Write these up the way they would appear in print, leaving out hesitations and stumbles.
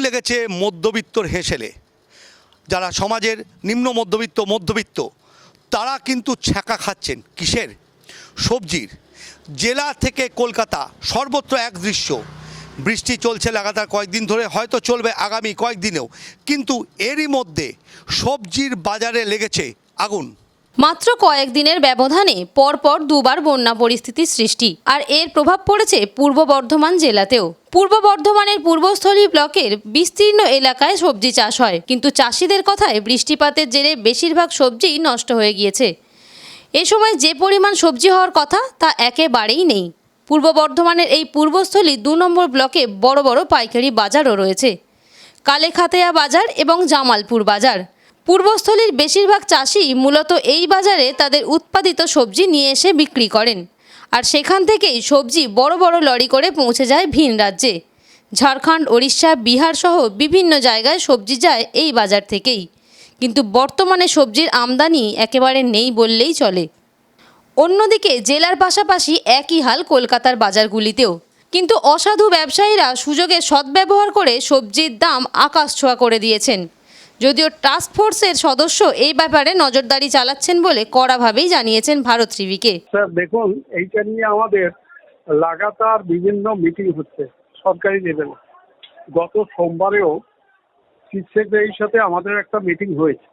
লেগেছে মধ্যবিত্তর হেসেলে। যারা সমাজের নিম্ন মধ্যবিত্ত তারা কিন্তু ছ্যাঁকা খাচ্ছেন কিসের? সবজির। জেলা থেকে কলকাতা সর্বত্র এক দৃশ্য। বৃষ্টি চলছে লাগাতার কয়েকদিন ধরে, হয়তো চলবে আগামী কয়েকদিনেও, কিন্তু এরই মধ্যে সবজির বাজারে লেগেছে আগুন। মাত্র কয়েকদিনের ব্যবধানে পরপর দুবার বন্যা পরিস্থিতির সৃষ্টি, আর এর প্রভাব পড়েছে পূর্ব বর্ধমান জেলাতেও। পূর্ব বর্ধমানের পূর্বস্থলী ব্লকের বিস্তীর্ণ এলাকায় সবজি চাষ হয়, কিন্তু চাষিদের কথায় বৃষ্টিপাতের জেরে বেশিরভাগ সবজি নষ্ট হয়ে গিয়েছে। এ সময় যে পরিমাণ সবজি হওয়ার কথা তা একেবারেই নেই। পূর্ব বর্ধমানের এই পূর্বস্থলী 2 নম্বর ব্লকে বড় বড় পাইকারি বাজারও রয়েছে, কালেখাতেয়া বাজার এবং জামালপুর বাজার। পূর্বস্থলীর বেশিরভাগ চাষি মূলত এই বাজারে তাদের উৎপাদিত সবজি নিয়ে এসে বিক্রি করেন, আর সেখান থেকেই সবজি বড় বড় লরি করে পৌঁছে যায় ভিন রাজ্যে। ঝাড়খণ্ড, ওড়িশা, বিহার সহ বিভিন্ন জায়গায় সবজি যায় এই বাজার থেকেই, কিন্তু বর্তমানে সবজির আমদানি একেবারে নেই বললেই চলে। অন্যদিকে জেলার পাশাপাশি একই হাল কলকাতার বাজারগুলিতেও, কিন্তু অসাধু ব্যবসায়ীরা সুযোগের সদ্ব্যবহার করে সবজির দাম আকাশ ছোঁয়া করে দিয়েছেন। যদিও টাস্ক ফোর্সের সদস্য এই ব্যাপারে নজরদারি চালাচ্ছেন বলে কড়াভাবেই জানিয়েছেন ভারত টিভিকে। স্যার দেখুন, এইটা নিয়ে আমাদের লাগাতার বিভিন্ন মিটিং হচ্ছে সরকারি লেভেলে। গত সোমবারেও চিফ সেক্রেটারির সাথে আমাদের একটা মিটিং হয়েছে।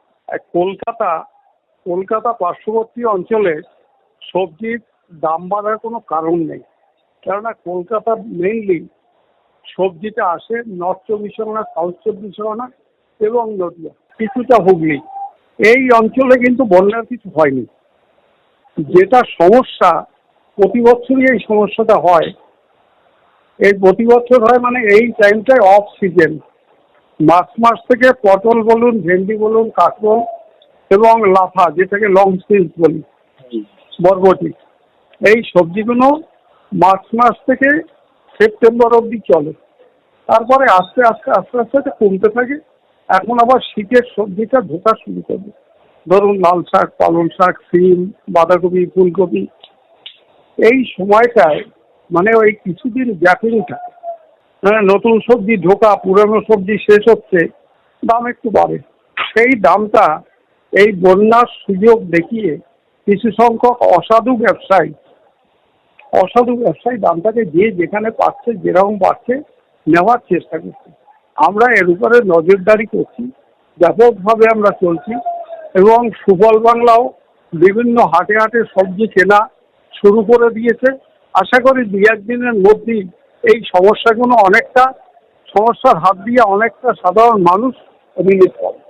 কলকাতা পার্শ্ববর্তী অঞ্চলে সবজির দাম বাড়ার কোনো কারণ নেই, কেননা কলকাতা মেইনলি সবজিটা আসে নর্থ 24 পরগনা, সাউথ 24 পরগনা এবং নদিয়া, কিছুটা হুগলি। এই অঞ্চলে কিন্তু বন্যার কিছু হয়নি। যেটা সমস্যা, প্রতি বছরই এই সমস্যাটা হয়। এই প্রতি বছর হয় মানে এই টাইমটায় অফ সিজন। মার্চ থেকে পটল বলুন, ভেন্ডি বলুন, কাঁকরোল এবং লাফা, যেটাকে লং সিজ বলি, বরবটি, এই সবজিগুলো মার্চ থেকে সেপ্টেম্বর অবধি চলে। তারপরে আস্তে আস্তে কমতে থাকে। এখন আবার শীতের সবজিটা ঢোকা শুরু করবে। ধরুন লাল শাক, পালং শাক, সিম, বাঁধাকপি, ফুলকপি। এই সময়টায় মানে ওই কিছুদিন গ্যাপিং থাকে, নতুন সবজি ঢোকা, পুরনো সবজি শেষ হচ্ছে, দাম একটু বাড়ে। সেই দামটা এই বন্যার সুযোগ দেখিয়ে কিছু সংখ্যক অসাধু ব্যবসায়ী দামটাকে যে যেখানে পাচ্ছে, যেরকম পাচ্ছে নেওয়ার চেষ্টা করছে। আমরা এর উপরে নজরদারি করছি, ব্যাপকভাবে আমরা চলছি, এবং সুফল বাংলাও বিভিন্ন হাটে সবজি কেনা শুরু করে দিয়েছে। আশা করি 2-1 দিনের মধ্যেই এই সমস্যার হাত দিয়ে অনেকটা সাধারণ মানুষ রিলিফ পাবে।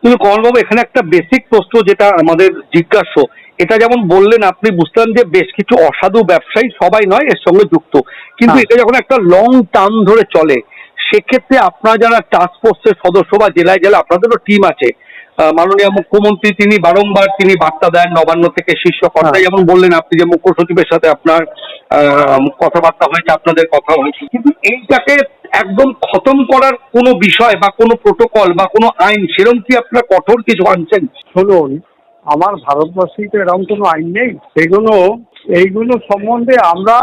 কিন্তু কমলবাবু, এখানে একটা বেসিক প্রশ্ন যেটা আমাদের জিজ্ঞাস্য, এটা যেমন বললেন আপনি, বুঝলেন যে বেশ কিছু অসাধু ব্যবসায়ী, সবাই নয়, এর সঙ্গে যুক্ত, কিন্তু এটা যখন একটা লং টার্ম ধরে চলে, সেক্ষেত্রে আপনারা যারা টাস্ক ফোর্সের সদস্য বা জেলায় আপনাদেরও টিম আছে, মাননীয় মুখ্যমন্ত্রী তিনি বারংবার বার্তা দেন নবান্ন থেকে শীর্ষ কর্তায়, যেমন বললেন আপনি যে মুখ্য সচিবের সাথে আপনার কথাবার্তা হয়েছে, আপনাদের কথা হয়েছে, কিন্তু এইটাকে একদম খতম করার কোনো বিষয় বা কোনো প্রোটোকল বা কোনো আইন সেরকম কি আপনারা কঠোর কিছু আনছেন? শুনুন, আমার ভারতবর্ষে তো এরকম কোনো আইন নেই। এইগুলো সম্বন্ধে আমরা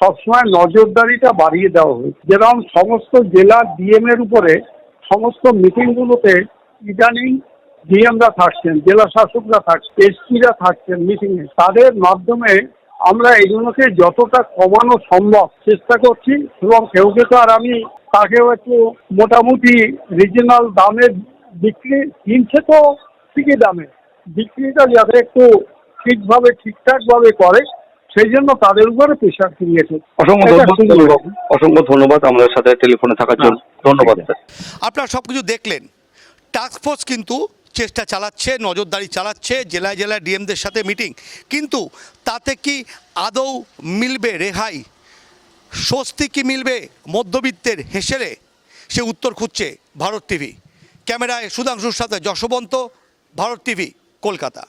সবসময় নজরদারিটা বাড়িয়ে দেওয়া হয়েছে। যেরকম সমস্ত জেলার ডিএম এর উপরে সমস্ত মিটিংগুলোতে ইদানিং ডিএমরা থাকছেন, জেলা শাসকরা থাকছেন, এসপিরা থাকছেন মিটিংয়ে। তাদের মাধ্যমে আমরা এগুলোকে যতটা কমানো সম্ভব চেষ্টা করছি, এবং কেউ তো আর আমি তাকেও একটু মোটামুটি রিজনাল দামে বিক্রি কিনছে, তো ঠিকই দামে বিক্রিটা যাতে একটু ঠিকঠাকভাবে করে, সেই জন্য তাদের উপরে প্রেশার ক্রিয়েছে। অসংখ্য ধন্যবাদ আমাদের সাথে টেলিফোনে থাকার জন্য। ধন্যবাদ। আপনারা সবকিছু দেখলেন। টাস্ক ফোর্স কিন্তু চেষ্টা চালাচ্ছে, নজরদারি চালাচ্ছে, জেলায় ডিএমদের সাথে মিটিং, কিন্তু তাতে কি আদৌ মিলবে রেহাই? স্বস্তি কি মিলবে মধ্যবিত্তের হেসেলে? সে উত্তর খুঁজছে ভারত টিভি। ক্যামেরায় সুধাংশুর সাথে যশবন্ত, ভারত টিভি, কলকাতা।